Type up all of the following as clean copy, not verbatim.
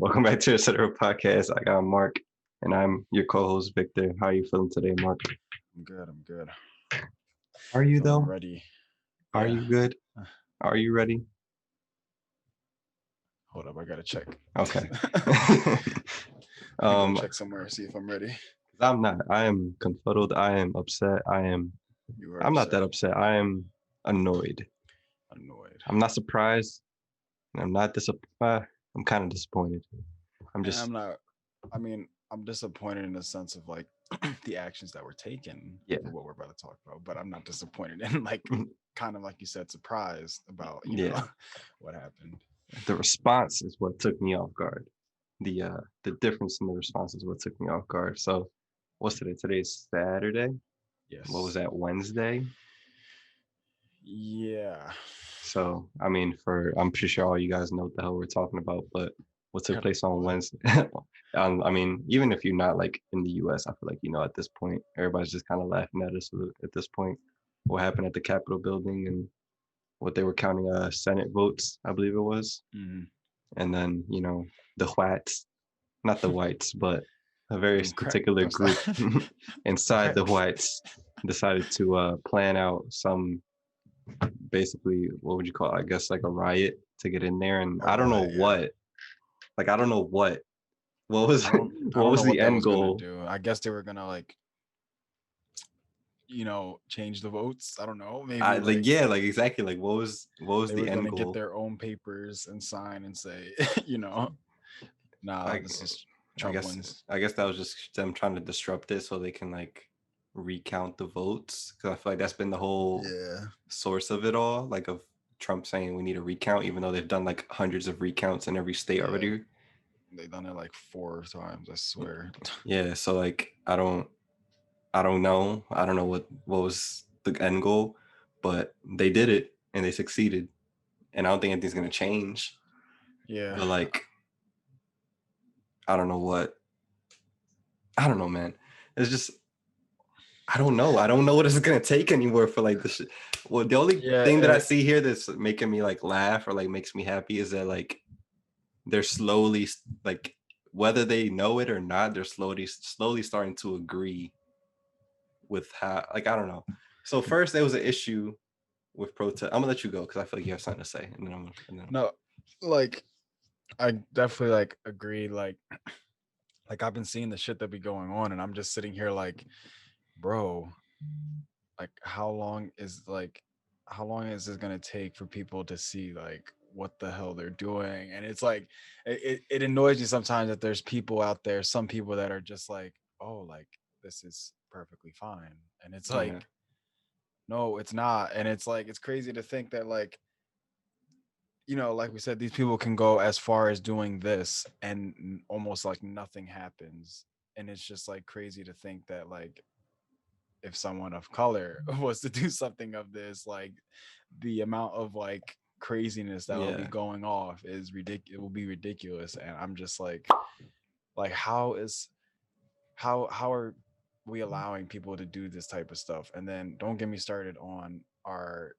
Welcome back to the Cetera Podcast. I got Mark, and I'm your co-host Victor. How are you feeling today, Mark? I'm good. I'm good. Are you Feeling though? ready. Are Yeah. you good? Uh, Are you ready? Hold up. I gotta check. Okay. Let me go um, check somewhere. See if I'm ready. I'm not. I am confuddled. I am upset. You are I'm not upset. that upset. I am annoyed. Annoyed. I'm not surprised. And I'm not disappointed. I'm kind of disappointed. I'm And just I'm not. I mean, I'm disappointed in the sense of like the actions that were taken yeah, for what we're about to talk about. But I'm not disappointed in like kind of like you said, surprised about yeah. what happened. The response is what took me off guard. The difference in the response is what took me off guard. So what's today? Today's Saturday. What was Yes. that? Wednesday. Yeah. So I mean, for I'm pretty sure all you guys know what the hell we're talking about. But what took place on What? Wednesday? I mean, even if you're not like in the U.S., I feel like at this point, everybody's just kind of laughing at us at this point. What happened at the Capitol building and what they were counting Senate votes, I believe it was, Mm-hmm. and then the whites, not the whites, but a very Them crack. particular Them. group inside Crack. the whites decided to plan out some basically what would you call it? I guess like a riot to get in there, and All I don't know right. Yeah. what, like I don't know what was I what don't was know the what that end was gonna goal. do. I guess they were gonna like, change the votes. I don't know. I Maybe like like yeah, like exactly like what was they the were end gonna get goal? their own papers and sign and say, nah, I this is I Trump guess wins. I guess that was just them trying to disrupt it so they can like recount the votes because I feel like that's been the whole Yeah. source of it all, like of Trump saying we need a recount, even though they've done like hundreds of recounts in every state Yeah. already. They done it like 4 times, I swear. Yeah, so like I don't know. I don't know what was the end goal, but they did it and they succeeded. And I don't think anything's gonna change. Yeah. But like I don't know what I don't know, man. It's just I don't know. I don't know what it's gonna take anymore for like this. Well, the only Yeah. thing that I see here that's making me like laugh or like makes me happy is that like they're slowly like whether they know it or not, they're slowly starting to agree with how like I don't know. So first there was an issue with protest. I'm gonna let you go because I feel like you have something to say, and then No, like I definitely like agree. Like I've been seeing the shit that be going on, and I'm just sitting here like, bro, like how long is this gonna take for people to see like what the hell they're doing? And it's like it annoys me sometimes that there's people out there, some people that are just like, oh, like this is perfectly fine. And it's yeah, like, no, it's not. And it's like it's crazy to think that like, like we said, these people can go as far as doing this and almost like nothing happens. And it's just like crazy to think that like if someone of color was to do something of this, like the amount of like craziness that will be yeah, going off is ridiculous. It will be ridiculous. And I'm just like how are we allowing people to do this type of stuff? And then don't get me started on our,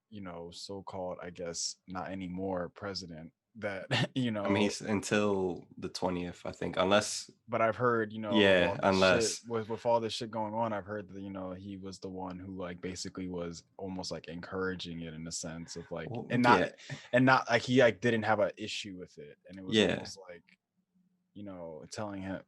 so-called, I guess not anymore, president that, I mean, he's until the 20th, I think, unless but I've heard, yeah, all this shit unless with all this shit going on. I've heard that, he was the one who like basically was almost like encouraging it in a sense of like, well, and not like he like didn't have an issue with it. And it was yeah, almost like, telling him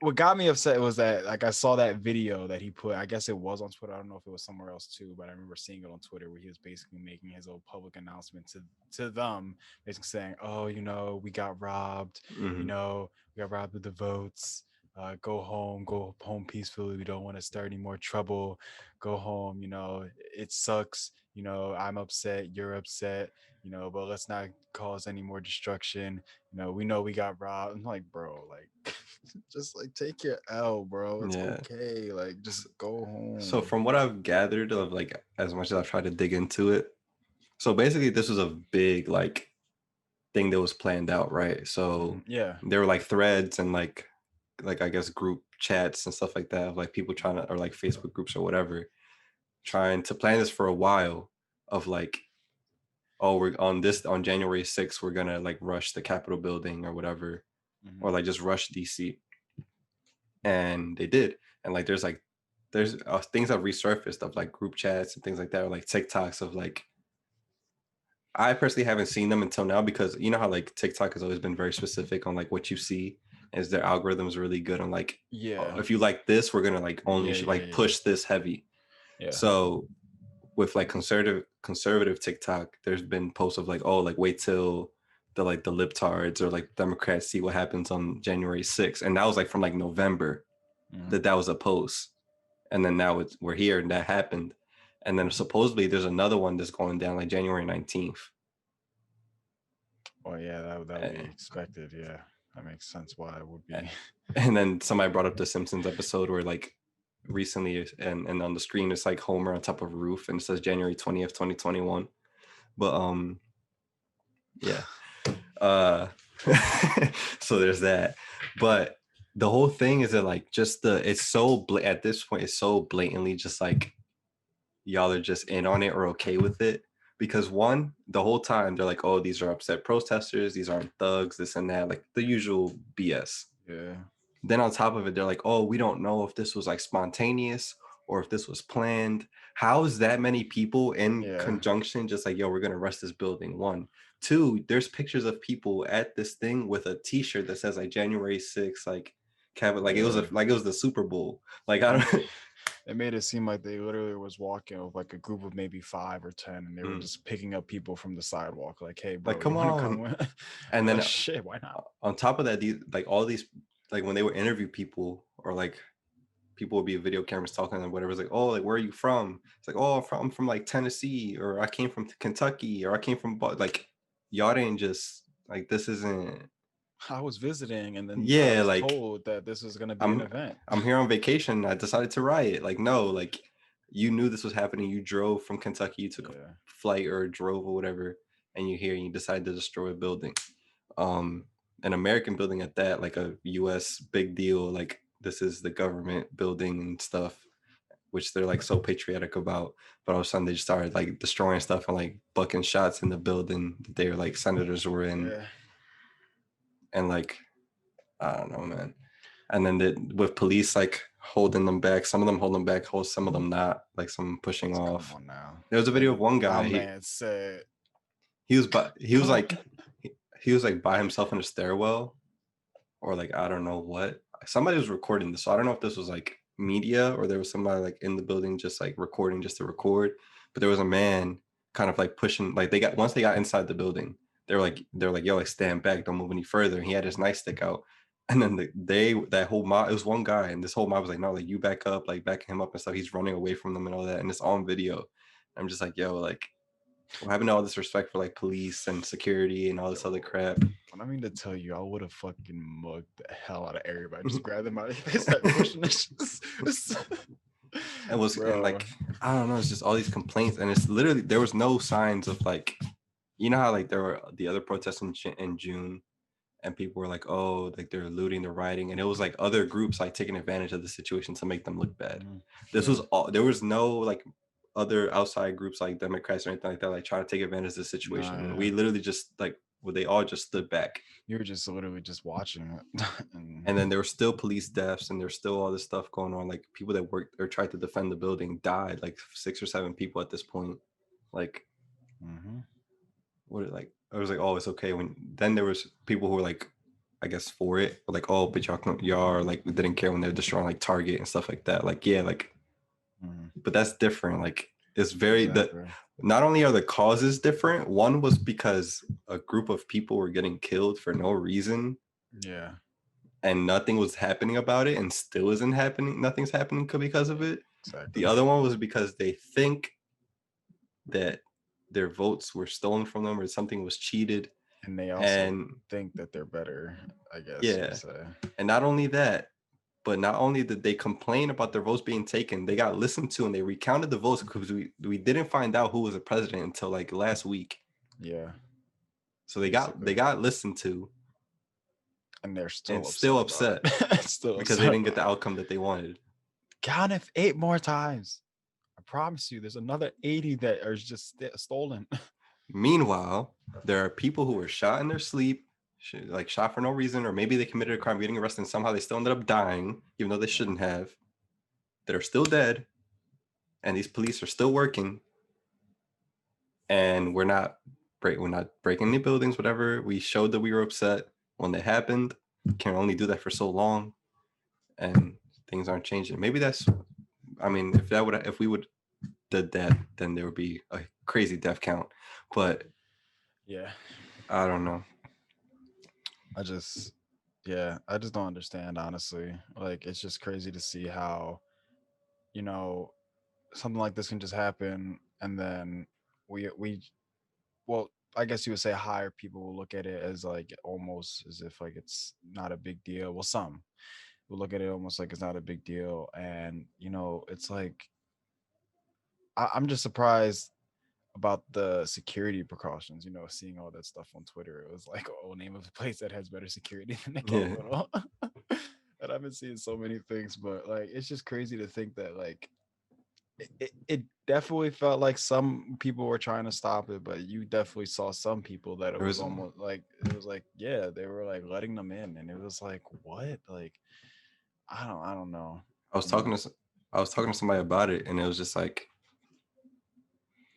what got me upset was that like I saw that video that he put. I guess it was on Twitter. I don't know if it was somewhere else too, but I remember seeing it on Twitter where he was basically making his own public announcement to them, basically saying, "Oh, we got robbed. hmm We got robbed of the votes. Go home peacefully. We don't want to start any more trouble. Go home. It sucks. I'm upset. You're upset. But let's not cause any more destruction. We know we got robbed." I'm like, bro, like just like take your L, bro. It's yeah. okay. Like just go So home. from what I've gathered of like as much as I've tried to dig into it, so basically this was a big like thing that was planned out, right? So Yeah. there were like threads and like I guess group chats and stuff like that of like people trying to or like Facebook groups or whatever trying to plan this for a while of like oh, we're on January 6th, we're gonna like rush the Capitol building or whatever, or like just rush DC. And they did. And like there's things that resurfaced of like group chats and things like that, or like TikToks of like, I personally haven't seen them until now, because you know how like TikTok has always been very specific on like what you see, is their algorithms really good on like, Yeah. if you like this, we're gonna like only Yeah. like push this heavy. Yeah. So with like conservative TikTok, there's been posts of like, oh, like wait till the libtards or like Democrats see what happens on January 6th. And that was like from like November that was a post. And then now we're here and that happened. And then supposedly there's another one that's going down like January 19th. Oh yeah, that would be expected. Yeah, that makes sense why it would be. And then somebody brought up the Simpsons episode where like recently, and on the screen it's like Homer on top of a roof and it says January 20th, 2021. But yeah. So there's that. But the whole thing is that like just it's so at this point it's so blatantly just like y'all are just in on it or okay with it. Because one, the whole time they're like, oh, these are upset protesters, these aren't thugs, this and that, like the usual BS. Yeah. Then on top of it, they're like, oh, we don't know if this was like spontaneous or if this was planned. How is that many people in conjunction just like, yo, we're gonna rush this building? One. Two, there's pictures of people at this thing with a t-shirt that says like January 6th, like Kevin, like it was the Super Bowl. Like I don't it made it seem like they literally was walking with like a group of maybe 5 or 10, and they were just picking up people from the sidewalk, like, hey bro, like come on. And then like, shit, why not? On top of that, these like all these, like when they would interview people, or like people would be video cameras talking and whatever, it's like, oh, like where are you from? It's like, oh, I'm from like Tennessee, or I came from Kentucky, or I came from like, y'all didn't just like, this isn't, I was visiting and then yeah, I was like told that this was gonna be an event. I'm here on vacation, I decided to riot. Like, no, like you knew this was happening, you drove from Kentucky, you took a flight or drove or whatever, and you're here and you decided to destroy a building, an American building at that, like a US big deal, like this is the government building and stuff, which they're like so patriotic about. But all of a sudden they just started like destroying stuff and like bucking shots in the building that their like senators were in. And like, I don't know, man. And then with police like holding them back, some of them hold them back, some of them not, like some pushing off. Come on now. There was a video of one guy. Man said he was like by himself in a stairwell, or like I don't know what. Somebody was recording this, so I don't know if this was like media or there was somebody like in the building just like recording just to record. But there was a man kind of like pushing, like once they got inside the building, they're like, yo, like stand back, don't move any further. And he had his nightstick out. And then that whole mob, it was one guy, and this whole mob was like, no, like you back up, like backing him up and stuff. He's running away from them and all that. And it's on video. I'm just like, yo, like we're having all this respect for like police and security and all this other crap. I mean to tell you, I would have fucking mugged the hell out of everybody. Just grabbed them out of face, start pushing this. It was and like, I don't know, it's just all these complaints, and it's literally, there was no signs of like, you know how like there were the other protests in June, and people were like, oh, like they're looting, they're rioting, and it was like other groups like taking advantage of the situation to make them look bad. This was all, there was no like other outside groups like Democrats or anything like that like trying to take advantage of the situation. We literally just like, they all just stood back. You were just literally just watching it. And then there were still police deaths, and there's still all this stuff going on. Like people that worked or tried to defend the building died, like 6 or 7 people at this point. Like, what, like I was like, oh, it's okay. When then there was people who were like, I guess for it, but like, oh, but y'all are like, we didn't care when they're destroying like Target and stuff like that. Like, yeah, like, but that's different. Like, it's very not only are the causes different, one was because a group of people were getting killed for no reason. Yeah. And nothing was happening about it, and still isn't happening. Nothing's happening because of it. Exactly. The other one was because they think that their votes were stolen from them or something was cheated. And they also think that they're better, I guess. Yeah. And not only that, but not only did they complain about their votes being taken, they got listened to and they recounted the votes, because we didn't find out who was the president until like last week. Yeah. So they got listened to. And they're still upset. Because they didn't get the outcome that they wanted. Count it 8 more times. I promise you, there's another 80 that are just stolen. Meanwhile, there are people who were shot in their sleep, like shot for no reason, or maybe they committed a crime, getting arrested, and somehow they still ended up dying, even though they Yeah. shouldn't have. That are still dead, and these police are still working, and we're not breaking any buildings, whatever. We showed that we were upset when they happened. Can only do that for so long, and things aren't changing. Maybe that's, I mean, if we would did that, then there would be a crazy death count. But Yeah. I don't know. I just, yeah, I just don't understand, honestly. Like, it's just crazy to see how, you know, something like this can just happen, and then we, well, I guess you would say higher people will look at it as like almost as if like it's not a big deal. Well, some will look at it almost like it's not a big deal, and it's like I'm just surprised about the security precautions. Seeing all that stuff on Twitter, it was like, oh, name of a place that has better security than the Yeah, Capitol. And I've been seeing so many things, but like it's just crazy to think that like it definitely felt like some people were trying to stop it, but you definitely saw some people that it there was was. almost like it was like, yeah, they were like letting them in, and it was like, what? Like I don't know. I was You talking know. to I was talking to somebody about it, and it was just like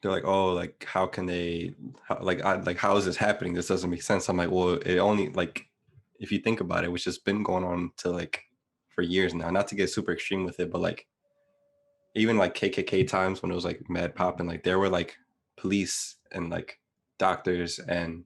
they're like, oh, like how can they, how is this happening? This doesn't make sense. I'm like, well, it only like if you think about it, which has been going on to like for years now. Not to get super extreme with it, but like even like KKK times when it was like mad pop, and like there were like police and like doctors and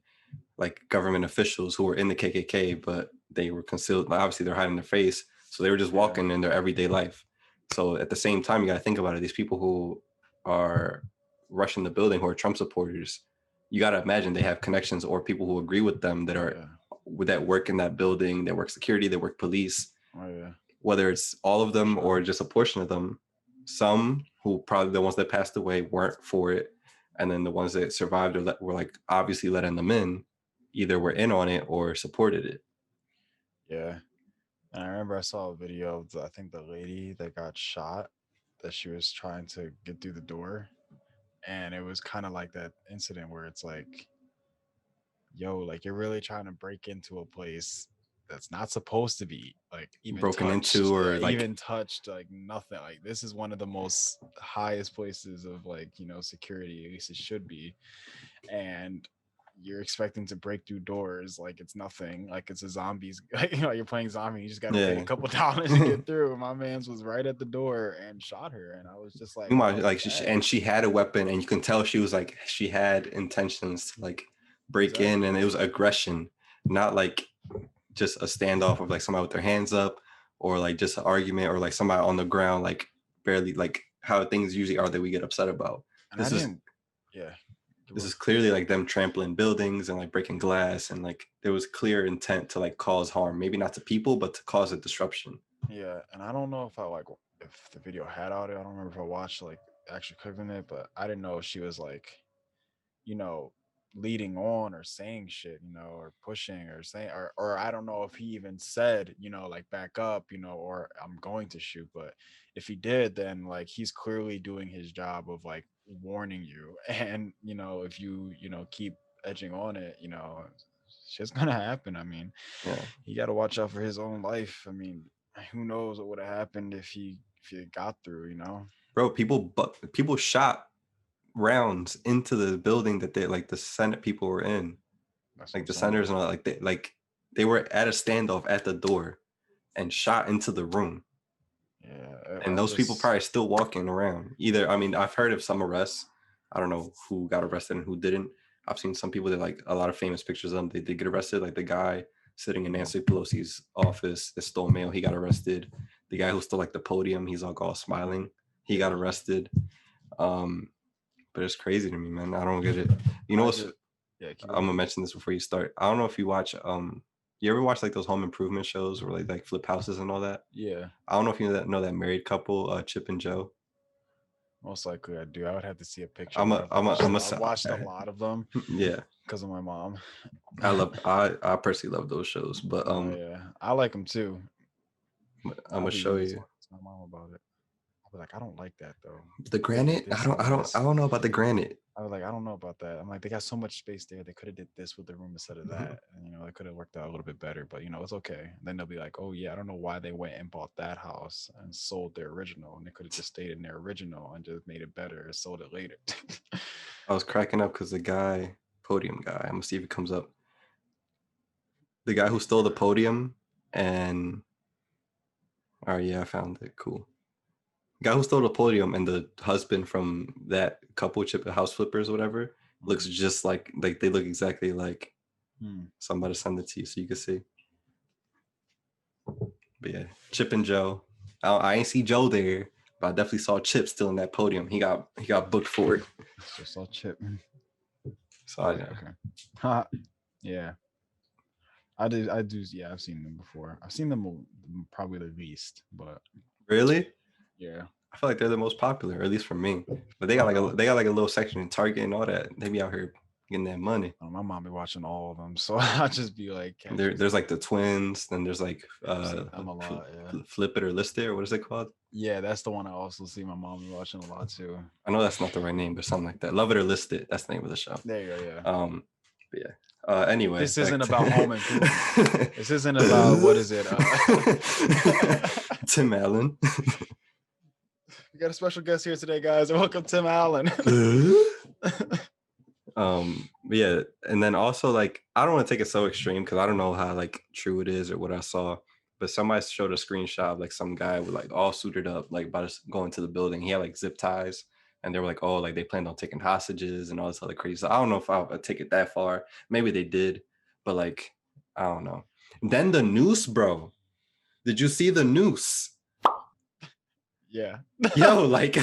like government officials who were in the KKK, but they were concealed. Like, obviously, they're hiding their face, so they were just Yeah. walking in their everyday life. So at the same time, you got to think about it. These people who are rushing the building, who are Trump supporters, you got to imagine they have connections or people who agree with them that are Yeah. that work in that building, that work security, that work police. Oh yeah. Whether it's all of them Sure. or just a portion of them, some who probably the ones that passed away weren't for it, and then the ones that survived were like obviously letting them in, either were in on it or supported it. Yeah. And I remember I saw a video of I think the lady that got shot, that she was trying to get through the door, and it was kind of like that incident where it's like, yo, like you're really trying to break into a place that's not supposed to be like even Broken into, touched. Yeah, or like, even touched, like nothing. Like this is one of the most highest places of like, security, at least it should be. And you're expecting to break through doors like it's nothing, like it's a zombies. Like, you're playing zombie, you just got to pay a yeah. couple dollars to get through. My man's was right at the door and shot her, and I was just like, Meanwhile, oh like dang. and she had a weapon, and you can tell she was like she had intentions to like break in, Exactly. and it was aggression, not like just a standoff of like somebody with their hands up, or like just an argument, or like somebody on the ground, like barely, like how things usually are that we get upset about. And I This is didn't. Yeah. this is clearly like them trampling buildings and like breaking glass, and like there was clear intent to like cause harm, maybe not to people, but to cause a disruption. Yeah, and I don't know if I like if the video had audio. I don't remember if I watched like actually clicking it, but I didn't know if she was like, you know, leading on or saying shit, or pushing or saying, or I don't know if he even said, like back up, or I'm going to shoot. But if he did, then like he's clearly doing his job of like warning you. And if you keep edging on it, shit's gonna happen. I mean, Yeah, he got to watch out for his own life. I mean, who knows what would have happened if he got through, bro, people shot rounds into the building that they like the Senate people were in, That's what like I'm the saying. senators and all, they were at a standoff at the door and shot into the room. Yeah, And I those people just probably still walking around. Either, I mean, I've heard of some arrests. I don't know who got arrested and who didn't. I've seen some people that like a lot of famous pictures of them. They did get arrested. Like the guy sitting in Nancy Pelosi's office that stole mail, he got arrested. The guy who stole like the podium, he's like all smiling. He got yeah. arrested. Um, but it's crazy to me, man. I don't get it. You know I what's? just Yeah, keep I'm going. gonna mention this before you start. I don't know if you watch. You ever watch like those home improvement shows or like flip houses and all that? Yeah, I don't know if you know that married couple, Chip and Joe. most likely I do. I would have to see a picture, I'm but a, I'm a, I'm I've watched a a, lot of them yeah. because of my mom. I personally love those shows, but Oh yeah, I like them too. I'm I'll gonna be show eager you. to talk to my mom about it. was like, I don't like that though. The They could have did granite? this and I this. don't know about the granite. I was like, I don't know about that. I'm like, they got so much space there. They could have did this with the room instead of Mhm. that. And, it could have worked out a little bit better. But it's okay. And then they'll be like, oh yeah, I don't know why they went and bought that house and sold their original, and they could have just stayed in their original and just made it better and sold it later. I was cracking up because the guy, podium guy, I'm gonna see if it comes up. The guy who stole the podium and oh yeah, I found it. Cool. Guy who stole the podium and the husband from that couple chip house flippers, whatever, looks just like they look exactly like. So I'm about to send it to you so you can see. But yeah, Chip and Joe. I ain't see Joe there, but I definitely saw Chip still in that podium. He got booked for it. So saw Chip. So Okay. Yeah. I do. Yeah, I've seen them before. I've seen them probably the least, but really, yeah. I feel like they're the most popular, at least for me. But they got like a little section in Target and all that. They be out here getting that money. My mom be watching all of them, so I'll just be like, There's like the twins, then there's like them a lot, Flip It or List It, or what is it called? Yeah, that's the one I also see my mom be watching a lot too. I know that's not the right name, but something like that. Love It or List It. That's the name of the show. There you go. Yeah. But yeah. Anyway, this isn't about home improvement. This isn't about what is it? Tim Allen. We got a special guest here today, guys. Welcome, Tim Allen. But yeah, and then also like I don't want to take it so extreme because I don't know how like true it is or what I saw, but somebody showed a screenshot of like some guy with like all suited up, like about to go into the building. He had like zip ties, and they were like, oh, like they planned on taking hostages and all this other crazy stuff. I don't know if I'll take it that far. Maybe they did, but like I don't know. Then the noose, bro. Did you see the noose? Yeah. Yo, like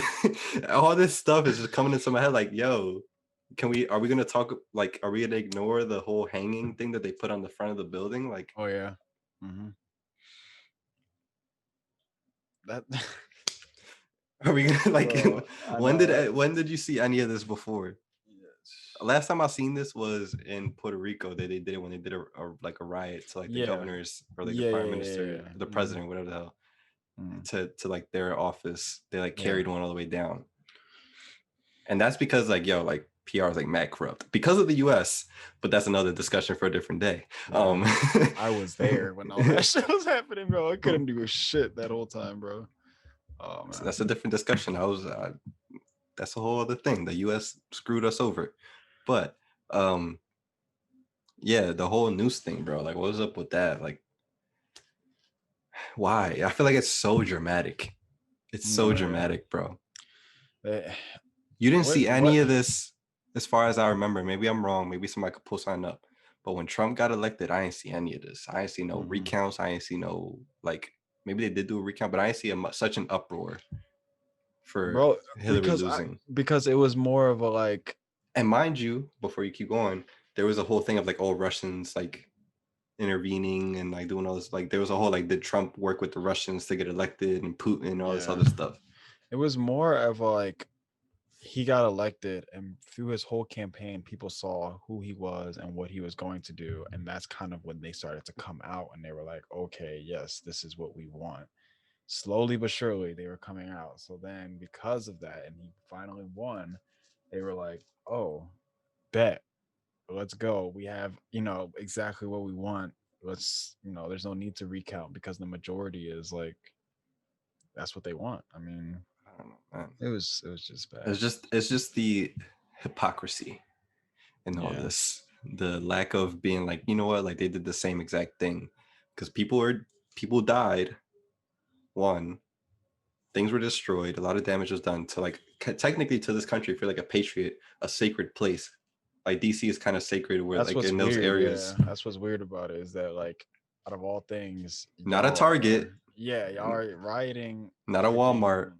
all this stuff is just coming into my head. Like, yo, are we gonna talk, like, are we gonna ignore the whole hanging thing that they put on the front of the building? Like, oh yeah. That are we gonna like bro, when did you see any of this before? Last time I seen this was in Puerto Rico. They did it when they did a riot to like the governors or like the prime minister, the president, whatever the hell, to like their office. They like carried one all the way down. And that's because like, yo, like PR is like mad corrupt because of the US, but that's another discussion for a different day. I was there when all that shit was happening, bro. I couldn't do a shit that whole time, bro. Oh man. So that's a different discussion. That's a whole other thing. The US screwed us over. But yeah, the whole noose thing, bro. Like, what's up with that? Like, why? I feel like it's so dramatic. It's so dramatic, bro. You didn't see any of this, as far as I remember. Maybe I'm wrong. Maybe somebody could pull something up. But when Trump got elected, I didn't see any of this. I didn't see no recounts. I didn't see no, like, maybe they did do a recount, but I didn't see such an uproar for Hillary losing. Because it was more of a like. And mind you, before you keep going, there was a whole thing of like, oh, Russians like intervening and like doing all this. Like there was a whole like, did Trump work with the Russians to get elected, and Putin and all this other stuff. It was more of a like, he got elected, and through his whole campaign, people saw who he was and what he was going to do. And that's kind of when they started to come out, and they were like, okay, yes, this is what we want. Slowly but surely, they were coming out. So then because of that, and he finally won, they were like, oh, bet, let's go. We have, exactly what we want. Let's, there's no need to recount because the majority is like, that's what they want. I mean, I don't know, man. It was just bad. It's just the hypocrisy in all this. The lack of being like, you know what, like they did the same exact thing. Because people died. One, things were destroyed. A lot of damage was done to like technically to this country. If you're like a patriot, a sacred place. Like DC is kind of sacred where that's like in those areas. Yeah. That's what's weird about it, is that like out of all things, not a Target. Y'all are rioting. Not a Walmart.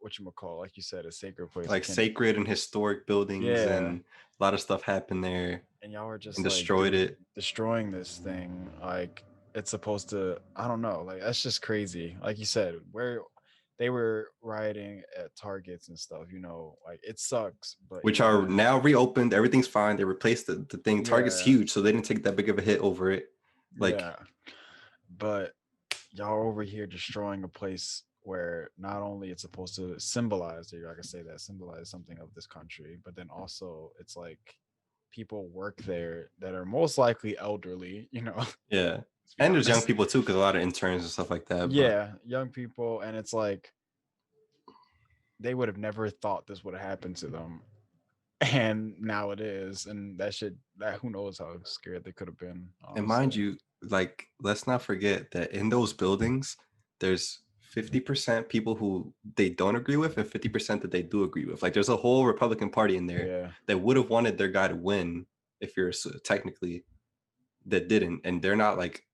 Whatchamacall, like you said, a sacred place. Like sacred and historic buildings, and a lot of stuff happened there. And y'all are just destroyed it. Destroying this thing. Like it's supposed to, I don't know, like that's just crazy. Like you said, where they were rioting at Targets and stuff, like it sucks. But which are now reopened, everything's fine. They replaced the thing. Target's huge, so they didn't take that big of a hit over it. Like but y'all are over here destroying a place where not only it's supposed to symbolize, like I say that symbolize something of this country, but then also it's like people work there that are most likely elderly, you know, Yeah. let's be And there's young honest. people too, because a lot of interns and stuff like that. But Yeah, young people, and it's like they would have never thought this would have happened to them, and now it is, and that who knows how scared they could have been, and mind honestly. you, like let's not forget that in those buildings, there's 50% people who they don't agree with and 50% that they do agree with. Like there's a whole Republican Party in there Yeah, that would have wanted their guy to win if you're technically, that didn't, and they're not like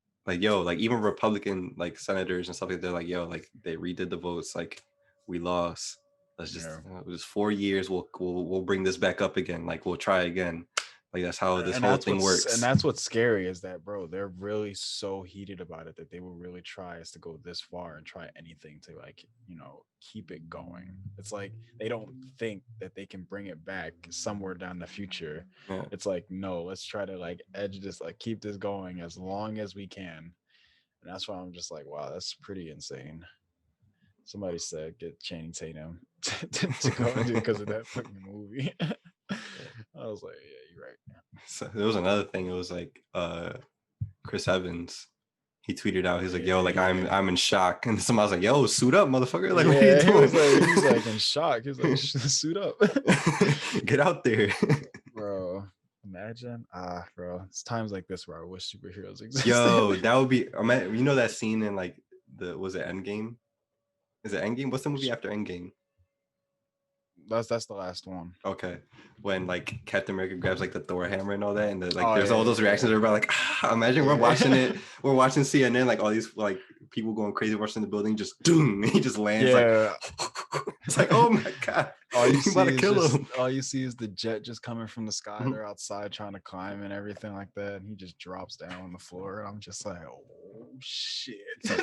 yo, like even Republican like senators and stuff like, they're like yo, like they redid the votes, like we lost, let's just yeah. it was 4 years, we'll bring this back up again, like we'll try again, like that's how this and whole that's thing what's and works. that's what's scary is that, bro, they're really so heated about it that they will really try us to go this far and try anything to, like, keep it going. It's like they don't think that they can bring it back somewhere down the future. Yeah. It's like, no, let's try to like edge this, like keep this going as long as we can. And that's why I'm just like, wow, that's pretty insane. Somebody said get Channing Tatum to go because of that fucking movie. I was like, yeah, you're right. So there was another thing, it was like Chris Evans, he tweeted out, Oh he's like yeah, yo, like yeah. I'm in shock, and somebody was like yo, suit up motherfucker, like what are you Yeah, doing? he was like in shock. He was like, suit up. Get out there. Bro, imagine. Bro, it's times like this where I wish superheroes Yo, existed. that would be, you know that scene in like was it Endgame? Is it Endgame? What's the movie after Endgame? That's the last one. Okay, when like Captain America grabs like the Thor hammer and all that, and like Oh there's yeah, all those reactions. yeah, Everybody like, imagine we're watching yeah. it, we're watching CNN, like all these like people going crazy watching the building, just doom, he just lands like, Yeah. it's like, oh my god, All you you about see to is kill just him. all you see is the jet just coming from the sky. Mhm. They're outside trying to climb and everything like that, and he just drops down on the floor. And I'm just like, oh shit. So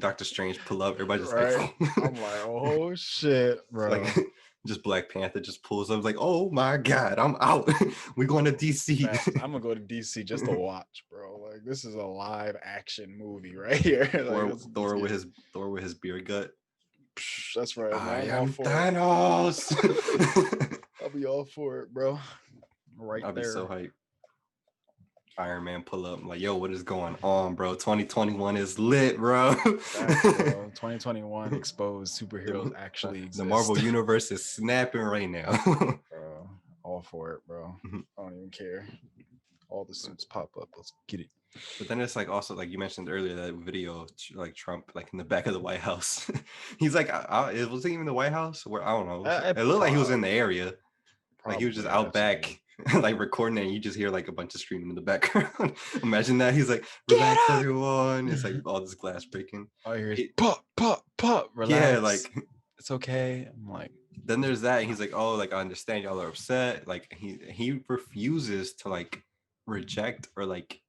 Doctor Strange pull up, everybody just like, Right? I'm like, oh shit, like bro. just Black Panther just pulls up, like, oh my god, I'm out. We going to DC. Man, I'm gonna go to DC just to watch, bro. Like this is a live action movie right here. Like Thor, let's Thor get with it. his beer gut. That's right, I man. I'm all am for it. Thanos. I'll be all for it, bro. Right I'll be so there. hyped. Iron Man pull up. I'm like, yo, what is going on, bro? 2021 is lit, bro. Facts, bro. 2021 exposed superheroes actually The Marvel exist. universe is snapping right now. Bro, all for it, bro. I don't even care. All the suits pop up. Let's get it. But then it's like also like you mentioned earlier, that video like Trump like in the back of the White House. He's like, it wasn't even the White House, where I don't know. It looked like he was in the area. Like he was just Probably out had to back, be. like recording it, and you just hear like a bunch of screaming in the background. Imagine that. He's like, Get relax, up! everyone. It's like all this glass breaking. All you hear is pop, pop, pop. Yeah, Relax. like It's okay. I'm like, then there's that. He's like, oh, like I understand y'all are upset. Like he refuses to like reject or like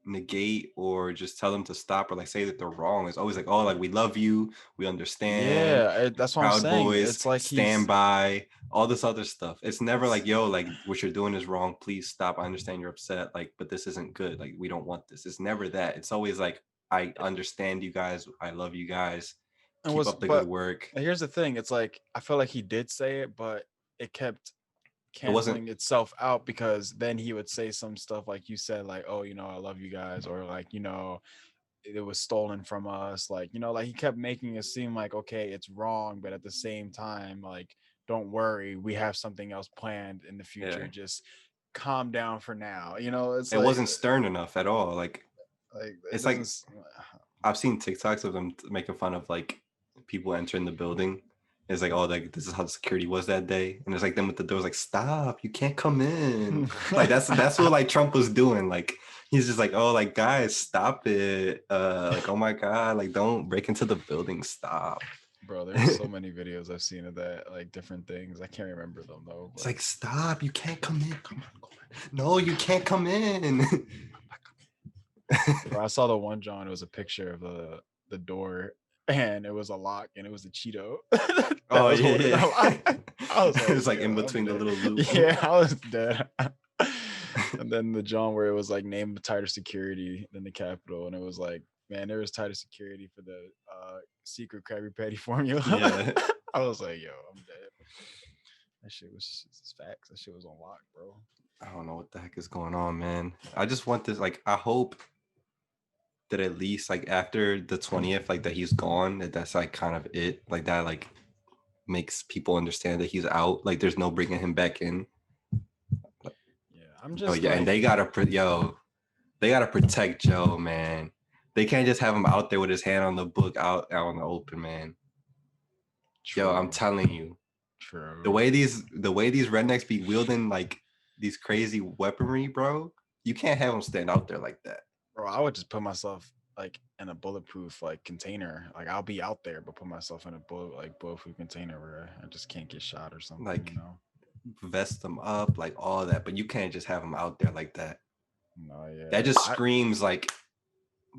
negate or just tell them to stop or like say that they're wrong. It's always like, oh, like we love you, we understand, yeah, that's what I'm Proud saying. Boys, It's like stand he's by, all this other stuff. It's never it's like, yo, like what you're doing is wrong, please stop, I understand you're upset, like but this isn't good, like we don't want this. It's never that. It's always like, I understand you guys, I love you guys, it keep was up the good but work. here's the thing. It's like I feel like he did say it, but it kept It wasn't, canceling itself out because then he would say some stuff like you said, like, oh, I love you guys, or like, it was stolen from us, like, like he kept making it seem like, okay, it's wrong, but at the same time, like, don't worry, we have something else planned in the yeah, future, just calm down for now, it's it wasn't stern enough at all. like it It's doesn't like I've seen TikToks of them making fun of like people entering the building. It's like, oh, like this is how the security was that day, and it's like them with the doors, like, stop, you can't come in. Like that's what like Trump was doing. Like he's just like, oh, like guys, stop it. Like oh my god, like don't break into the building, stop. bro, there's so many videos I've seen of that, like different things. I can't remember them though, It's but like, stop, you can't come in. Come on. No, you can't come in. bro, I saw the one, John, it was a picture of the door and it was a lock and it was the Cheeto that Oh was yeah, holding the lock. yeah. I was like, It's like yo, in I'm between the dead. little loops. Yeah, I was dead. And then the John where it was like named tighter security than the Capitol, and it was like Man, there was tighter security for the secret Krabby Patty formula. Yeah. I was like, yo, I'm dead. That shit was just facts. That shit was on lock, bro. I don't know what the heck is going on, man. I just want this. Like, I hope that at least like after the 20th, like that he's gone. That's like kind of it. Like that, like makes people understand that he's out. Like, there's no bringing him back in. Yeah, I'm Oh just yeah, and like, they gotta protect Joe, man. They can't just have him out there with his hand on the book, out in the open, man. Yo, I'm true, telling you, the true. way these rednecks be wielding like these crazy weaponry, bro, you can't have them stand out there like that. Bro, I would just put myself like in a bulletproof like container. Like I'll be out there, but put myself in a bulletproof container where I just can't get shot or something, you Like, know? vest them up, like all that, but you can't just have them out there like that. No, That yeah. just screams like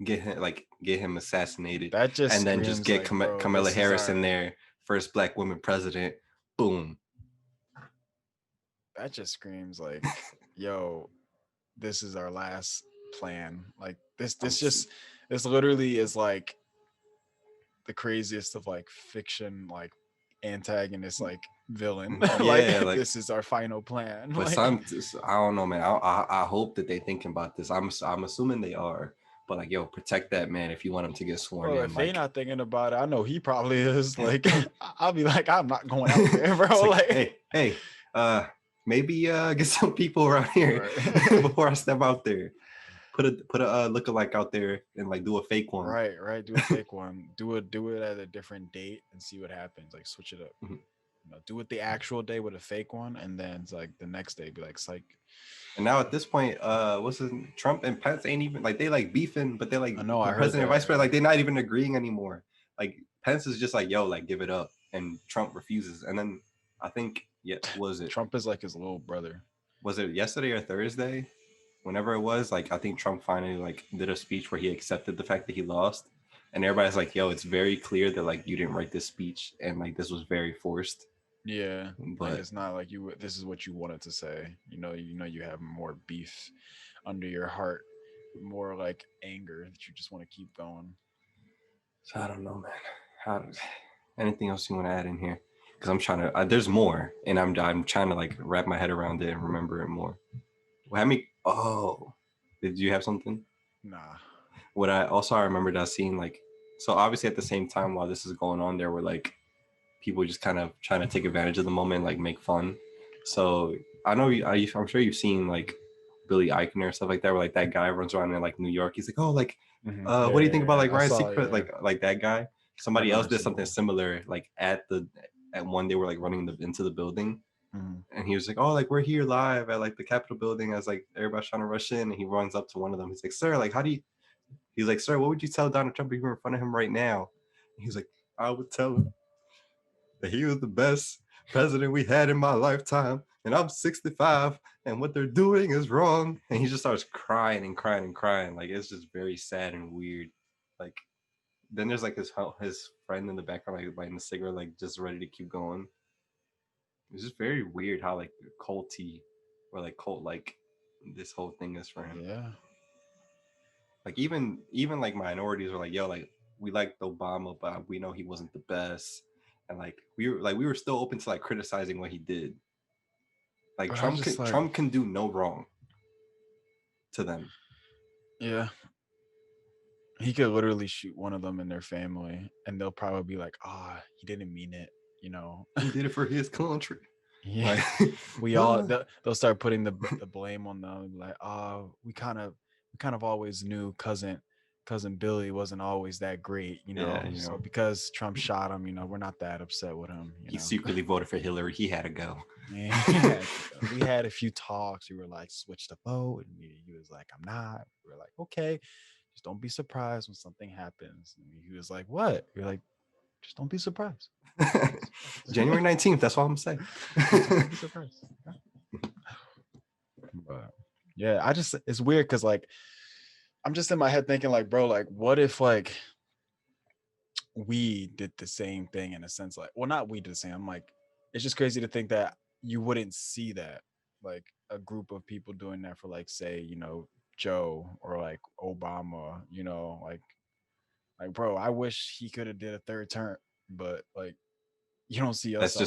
get him assassinated, That just and then just screams get like, bro, Kamala this is Harris in our there, first black woman president. Boom. that just screams like, yo, this is our last plan. Like I'm this literally is like the craziest of like fiction like antagonist like villain. Like yeah, like, this is our final plan. but Like I don't know, man. I hope that they thinking about this. I'm assuming they are, but like, yo, protect that man if you want him to get sworn bro, in. if they Like, not thinking about it, I know he probably is. Like I'll be like, I'm not going out there, it's bro. like, Like hey, maybe get some people around here right. before I step out there. Put a lookalike out there and like do a fake one. Right. Do a fake one. Do it at a different date and see what happens. Like switch it up. Mhm. You know, do it the actual day with a fake one, and then it's like the next day be like psych. And now at this point, what's his Trump and Pence ain't even like they like beefing, but they like I know, I heard president and vice that. president, like they're not even agreeing anymore. Like Pence is just like, yo, like give it up, and Trump refuses. And then I think, yeah, Trump is like his little brother. was it yesterday or Thursday? Whenever it was, like I think Trump finally like did a speech where he accepted the fact that he lost, and everybody's like, yo, it's very clear that like you didn't write this speech, and like this was very forced. Yeah, like But it's not like you. This is what you wanted to say. You know, you have more beef under your heart, more like anger that you just want to keep going. I don't know, man. How, anything else you want to add in here? Because I'm trying to. There's more, and I'm trying to like wrap my head around it and remember it more. Well, have me. Oh, did you have something? Nah. What I remembered I seen like, so obviously at the same time while this is going on, there were like people just kind of trying to take advantage of the moment, like make fun. So I know I'm sure you've seen like Billy Eichner or stuff like that, where like that guy runs around in like New York. He's like, oh, like, what do you think about like I Ryan saw. Seacrest? Yeah, Like that guy. I've Somebody else never did seen something him. similar, like at one they were like running into the building, Mhm. and he was like, oh, like we're here live at like the Capitol building as like everybody's trying to rush in, and he runs up to one of them. He's like, sir, like how do you? He's like, sir, what would you tell Donald Trump if you were in front of him right now? And he was like, I would tell him that he was the best president we had in my lifetime, and I'm 65, and what they're doing is wrong. And he just starts crying and crying and crying. Like, it's just very sad and weird. Like, then there's like his friend in the background, like lighting the cigarette, like just ready to keep going. It's just very weird how like culty or like cult like this whole thing is for him. Yeah. Like even like minorities were like, yo, like we liked Obama, but we know he wasn't the best. And like we were still open to like criticizing what he did. Like But I just like, Trump can do no wrong to them. yeah, he could literally shoot one of them in their family, and they'll probably be like, "Ah, he didn't mean it," you know. He did it for his country. Yeah, Like we all they'll start putting the blame on them. Like, oh, we kind of always knew cousin Billy wasn't always that great, you yeah, know. So because Trump shot him, you know, we're not that upset with him, you he know. secretly voted for Hillary. He had to go. Yeah, he had to go. We had a few talks. We were like, switch the vote, and he was like, I'm not. We were like, okay, just don't be surprised when something happens. And he was like, what? You're like, just don't be surprised. January 19th, that's all I'm saying. Just don't be surprised. But yeah, I just it's weird because like I'm just in my head thinking like, bro, like what if like we did the same thing in a sense, like, well, not we did the same. I'm like, it's just crazy to think that you wouldn't see that, like a group of people doing that for like, say, you know, Joe or like Obama, you know, like Like, bro, I wish he could have did a third term, but like, you don't see That's us out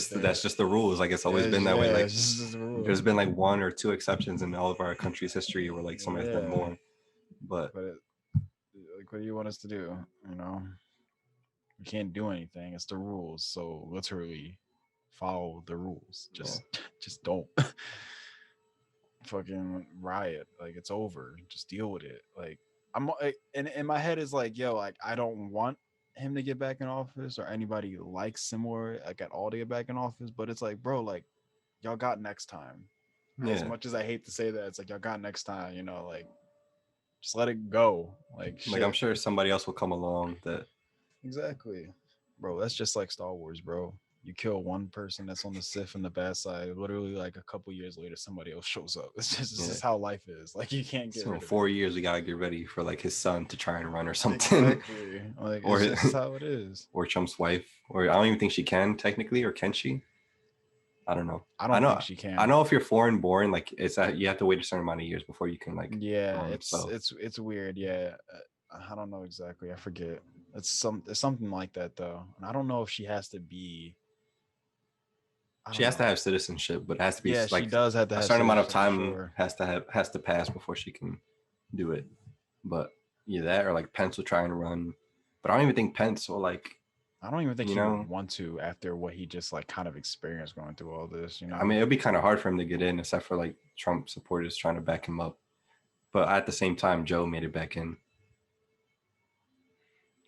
just there. the rules. Like it's always been that way. Like It's just the rule. there's been like one or two exceptions in all of our country's history where like someone has done Yeah, more. But but like, what do you want us to do? You know, we can't do anything. It's the rules. So literally, follow the rules. yeah. Just don't fucking riot. Like it's over. Just deal with it. Like and in my head is like, yo, like I don't want him to get back in office or anybody like similar like at all to get back in office. But it's like, bro, like y'all got next time. As Yeah. much as I hate to say that, it's like y'all got next time. You know, like just let it go. Like Like I'm shit. sure somebody else will come along that Exactly. Bro, that's just like Star Wars, bro. You kill one person that's on the Sith and the bad side, literally like a couple years later, somebody else shows up. It's yeah. just how life is. Like you can't get So in rid of 4 years we gotta get ready for like his son to try and run or it. something. Exactly. Like or it's just how it is. or Trump's wife. Or I don't even think she can technically, or can she? I don't know. I I don't think know she I can. know if you're foreign born, like it's you have to wait a certain amount of years before you can like Yeah, run. So it's weird. Yeah, I don't know exactly. I forget. It's something like that though, and I don't know if she has to be. I she don't has to know. have citizenship, but it has to be Yeah, she like does have to a have certain amount of citizenship for time sure. has to pass before she can do it. But either that or like Pence will try and run. But I don't even think Pence will like, I don't even think you he would know, want to after what he just like kind of experienced going through all this, you I know. mean, it'd be kind of hard for him to get in, except for like Trump supporters trying to back him up. But at the same time, Joe made it back in,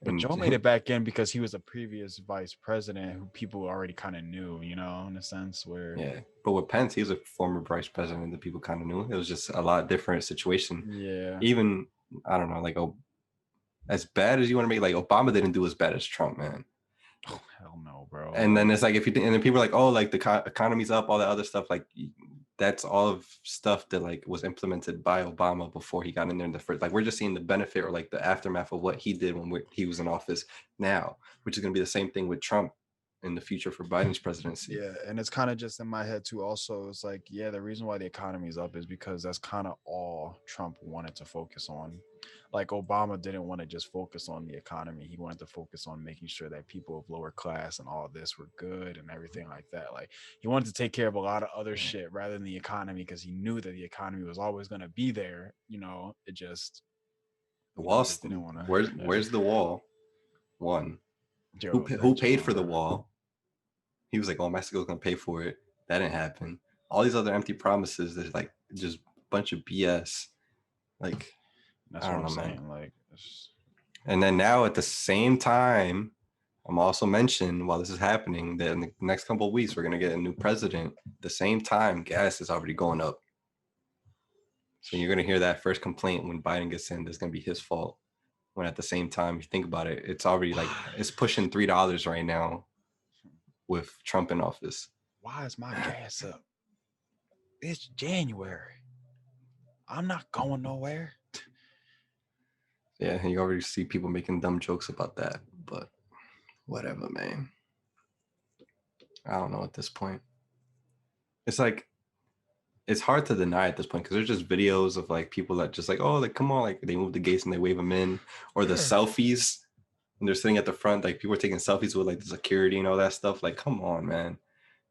But and Joe made it back in because he was a previous vice president who people already kind of knew, you know, in a sense where yeah. But with Pence, he was a former vice president that people kind of knew. It was just a lot different situation. yeah. Even I don't know, like oh, as bad as you want to make, like Obama didn't do as bad as Trump, man. Oh, hell no, bro. And then Like it's like if you think, and then people are like, oh, like the economy's up, all that other stuff. Like that's all of stuff that like was implemented by Obama before he got in there in the first. Like we're just seeing the benefit or like the aftermath of what he did when he was in office now, which is going to be the same thing with Trump in the future for Biden's presidency. yeah, and it's kind of just in my head too also. It's like, yeah, the reason why the economy is up is because that's kind of all Trump wanted to focus on. Like Obama didn't want to just focus on the economy. He wanted to focus on making sure that people of lower class and all of this were good and everything like that. Like he wanted to take care of a lot of other shit rather than the economy because he knew that the economy was always going to be there. You know, it just, The he wall, just didn't want to. where's the wall? One, Joe, who that paid for Joe. the wall? He was like, oh, Mexico's going to pay for it. That didn't happen. All these other empty promises, there's like just a bunch of BS. Like That's I what don't I'm know, man. saying. Like, And then now at the same time, I'm also mentioned while this is happening that in the next couple of weeks we're gonna get a new president. At the same time, gas is already going up. So you're gonna hear that first complaint when Biden gets in. That's gonna be his fault. When at the same time, if you think about it, it's already like it's pushing $3 right now with Trump in office. why is my gas up? It's January. I'm not going nowhere. Yeah, and you already see people making dumb jokes about that. But whatever, man. I don't know at this point. It's like it's hard to deny at this point because there's just videos of like people that just like, oh, like come on, like they move the gates and they wave them in, or the Yeah. selfies and they're sitting at the front, like people are taking selfies with like the security and all that stuff. Like, come on, man.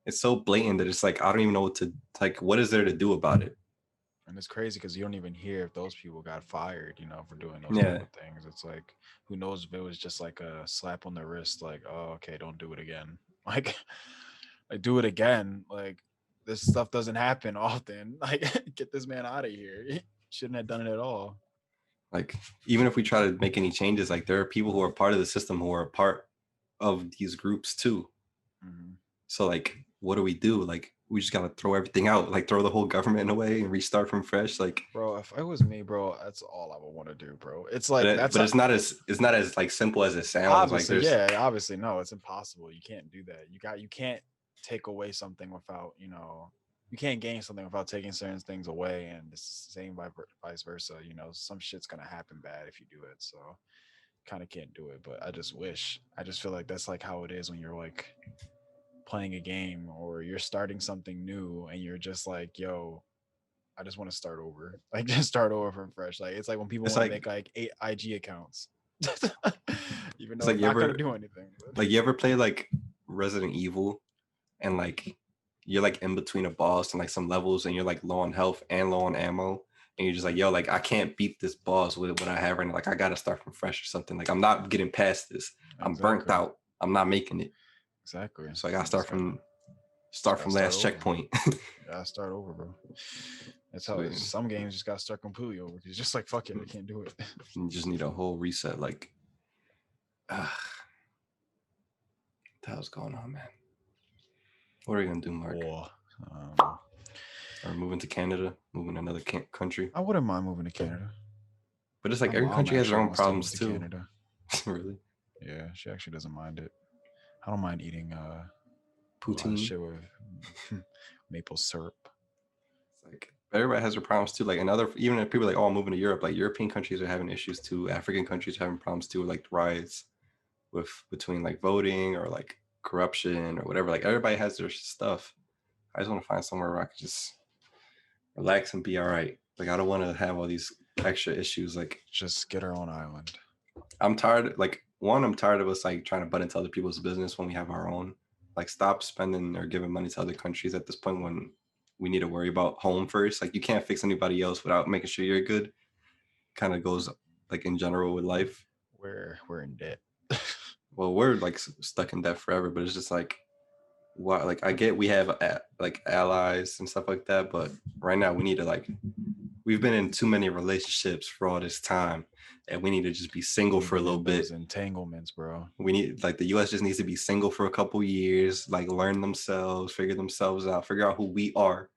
It's so blatant that it's like I don't even know what to like. What is there to do about it? And it's crazy because you don't even hear if those people got fired, you know, for doing those type Yeah, of things. It's like, who knows if it was just like a slap on the wrist, like, oh, okay, don't do it again. Like do it again. Like this stuff doesn't happen often. Like, get this man out of here. He shouldn't have done it at all. like even if we try to make any changes, like there are people who are part of the system who are a part of these groups too. Mhm. So like, what do we do? Like, we just gotta throw everything out, like throw the whole government away and restart from fresh. Like, Bro, if it was me, bro, that's all I would want to do, bro. It's like that's but it's not as like simple as it sounds. Like, obviously, there's yeah, obviously, no, it's impossible. You can't do that. You can't take away something without, you know, you can't gain something without taking certain things away. And it's the same vice versa. You know, some shit's gonna happen bad if you do it. So, kind of can't do it. But I just wish. I just feel like that's like how it is when you're like playing a game or you're starting something new and you're just like, yo, I just want to start over. Like just start over from fresh. Like it's like when people it's want to make like like 8 IG accounts. Even It's though like it's not gonna do anything. But. you ever play like Resident Evil and like you're like in between a boss and like some levels and you're like low on health and low on ammo and you're just like, yo, like I can't beat this boss with what I have right now. Like I gotta start from fresh or something. Like I'm not getting past this. I'm burnt Exactly. out. I'm not making it. Exactly. So I gotta You just start gotta from start last over. checkpoint. Gotta start over, bro. That's how So some games just gotta start completely over. It's just like fuck it, I can't do it. you just need a whole reset. Like, what the hell's going on, man? What are you gonna do, Mark? War. Or moving to Canada, moving to another country? I wouldn't mind moving to Canada. But it's like My every mom country has their actually own wants to move problems to too. Canada. Really? Yeah, she actually doesn't mind it. I don't mind eating a lot of Poutine. shit with maple syrup. It's like everybody has their problems too. Like even if people are like, oh, I'm moving to Europe, like European countries are having issues too. African countries are having problems too, like riots between like voting or like corruption or whatever. Like everybody has their stuff. I just want to find somewhere where I can just relax and be all right. Like I don't want to have all these extra issues. Like just get our own island. I'm tired. Like I'm tired of us like trying to butt into other people's business when we have our own. Like stop spending or giving money to other countries at this point when we need to worry about home first. Like you can't fix anybody else without making sure you're good. Kind of goes like in general with life. We're in debt. Well, we're like stuck in debt forever, but it's just like what, like I get we have like allies and stuff like that, but right now we need to like we've been in too many relationships for all this time and we need to just be single for a little bit. Entanglements, bro. We need like the US just needs to be single for a couple years, like learn themselves, figure themselves out, figure out who we are.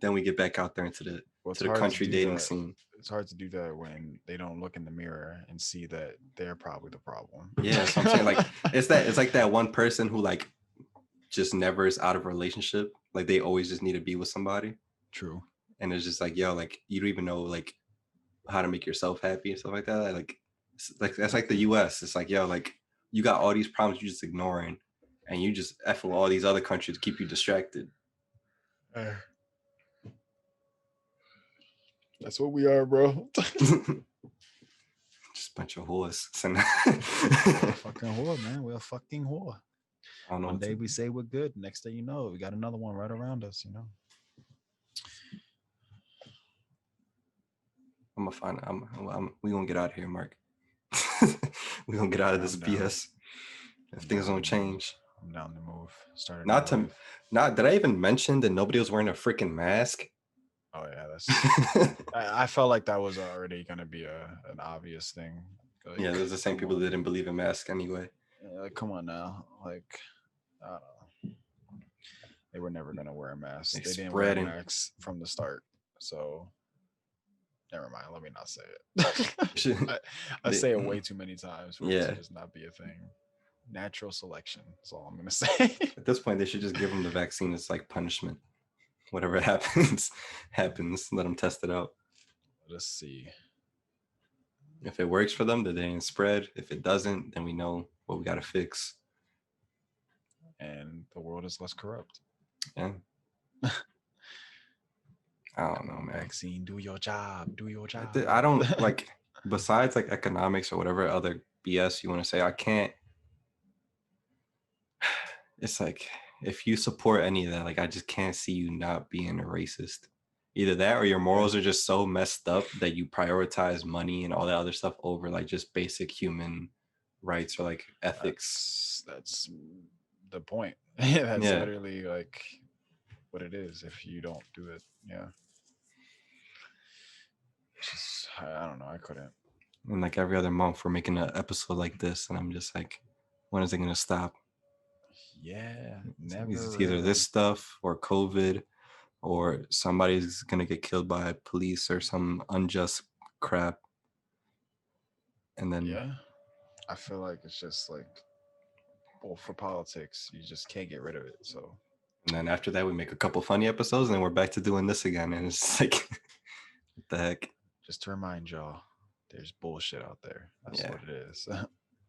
Then we get back out there into the country dating scene. It's hard to do that when they don't look in the mirror and see that they're probably the problem. Yeah, so I'm saying like it's like that one person who like just never is out of a relationship. Like they always just need to be with somebody. True. And it's just like, yo, like you don't even know like how to make yourself happy and stuff like that. Like that's like the US. It's like, yo, like you got all these problems you just ignoring and you just F with all these other countries to keep you distracted. That's what we are, bro. Just a bunch of whores. Fucking whore, man. We're a fucking whore. One day we say we're good. Next day, you know, we got another one right around us, you know. I'm gonna find we gonna get out of here, Mark. We gonna get out of this BS. If things don't change. I'm down to move. Did I even mention that nobody was wearing a freaking mask? Oh yeah, that's I felt like that was already gonna be an obvious thing. Like, yeah, there's the same people that didn't believe in masks anyway. Yeah, like, come on now. Like, I don't know. They were never gonna wear a mask. They didn't wear masks from the start. So never mind. Let me not say it. I say it way too many times for it to just not be a thing. Natural selection. That's all I'm gonna say. At this point, they should just give them the vaccine as like punishment. Whatever happens. Let them test it out. Let's see. If it works for them, then they didn't spread. If it doesn't, then we know what we got to fix. And the world is less corrupt. Yeah. I don't know, man. Vaccine, do your job. Do your job. I don't like, besides like economics or whatever other BS you want to say, I can't. It's like, if you support any of that, like I just can't see you not being a racist. Either that or your morals are just so messed up that you prioritize money and all that other stuff over like just basic human rights or like ethics. That's the point. That's literally like what it is if you don't do it. Yeah. It's just, I don't know. I couldn't. And like every other month we're making an episode like this and I'm just like, when is it going to stop? Yeah, never. It's either this stuff or COVID or somebody's going to get killed by police or some unjust crap. And then I feel like it's just like, well, for politics, you just can't get rid of it. So, and then after that, we make a couple funny episodes and then we're back to doing this again. And it's like, what the heck? Just to remind y'all, there's bullshit out there. That's what it is.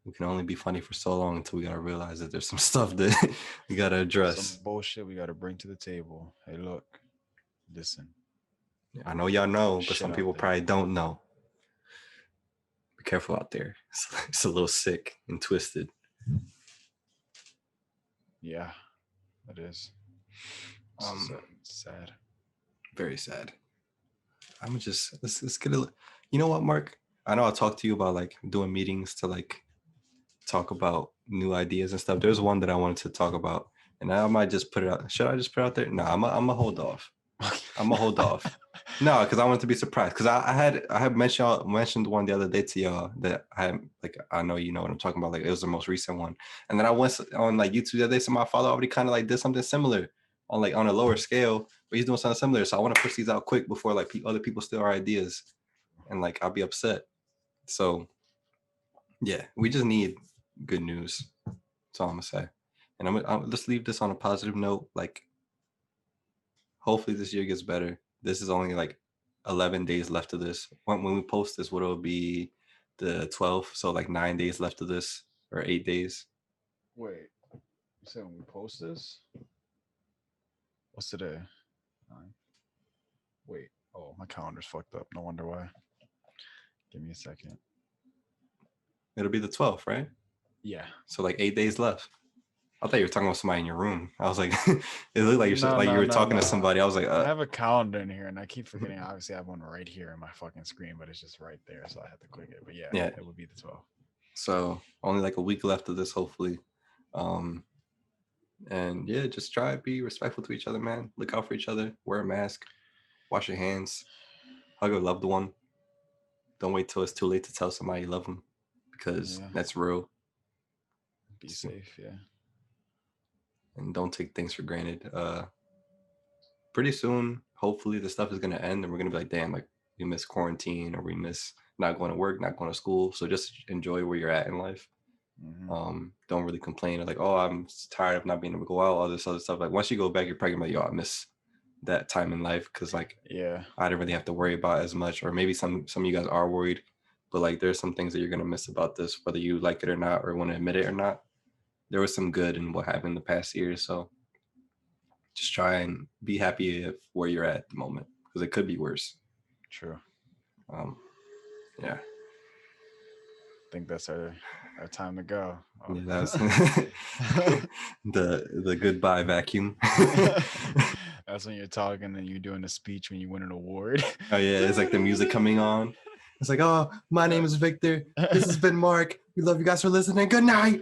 We can only be funny for so long until we got to realize that there's some stuff that we got to address. Some bullshit we got to bring to the table. Hey, look, listen. I know y'all know, but some people probably don't know. careful out there. It's a little sick and twisted. Yeah, it is. Sad. Very sad. I'm just let's get a. You know what, Mark? I know I talked to you about like doing meetings to like talk about new ideas and stuff. There's one that I wanted to talk about, and I might just put it out. Should I just put it out there? No, I'm gonna hold off. I'm gonna hold off. No, because I wanted to be surprised. Because I had mentioned one the other day to y'all that I had, like, I know you know what I'm talking about. Like, it was the most recent one, and then I went on like YouTube the other day. So my father already kind of like did something similar on like on a lower scale, but he's doing something similar. So I want to push these out quick before like other people steal our ideas, and like I'll be upset. So yeah, we just need good news. That's all I'm gonna say. And I'm let's leave this on a positive note. Like, hopefully this year gets better. This is only like 11 days left of this. When we post this, what it'll be the 12th. So like 9 days left of this, or 8 days. Wait, you said when we post this? What's today? 9. Wait. Oh, my calendar's fucked up. No wonder why. Give me a second. It'll be the 12th, right? Yeah. So like 8 days left. I thought you were talking about somebody in your room. I was like, it looked like you were talking to somebody. I was like, I have a calendar in here, and I keep forgetting. Obviously, I have one right here in my fucking screen, but it's just right there, so I have to click it. But yeah, it would be the 12th. So only like a week left of this, hopefully. And yeah, just try to be respectful to each other, man. Look out for each other. Wear a mask. Wash your hands. Hug a loved one. Don't wait till it's too late to tell somebody you love them, because that's real. Be safe, yeah. And don't take things for granted. Pretty soon, hopefully, the stuff is gonna end, and we're gonna be like, damn, like we miss quarantine, or we miss not going to work, not going to school. So just enjoy where you're at in life. Mm-hmm. Don't really complain like, oh, I'm tired of not being able to go out, all this other stuff. Like once you go back, you're probably gonna be like, yo, I miss that time in life, because like I didn't really have to worry about as much. Or maybe some of you guys are worried, but like there's some things that you're gonna miss about this, whether you like it or not, or want to admit it or not. There was some good in what happened the past year, so just try and be happy where you're at the moment, because it could be worse. True. Yeah. I think that's our time to go. Oh. Yeah, that's the goodbye vacuum. That's when you're talking and you're doing a speech when you win an award. Oh yeah, it's like the music coming on. It's like, oh, my name is Victor. This has been Mark. We love you guys for listening. Good night.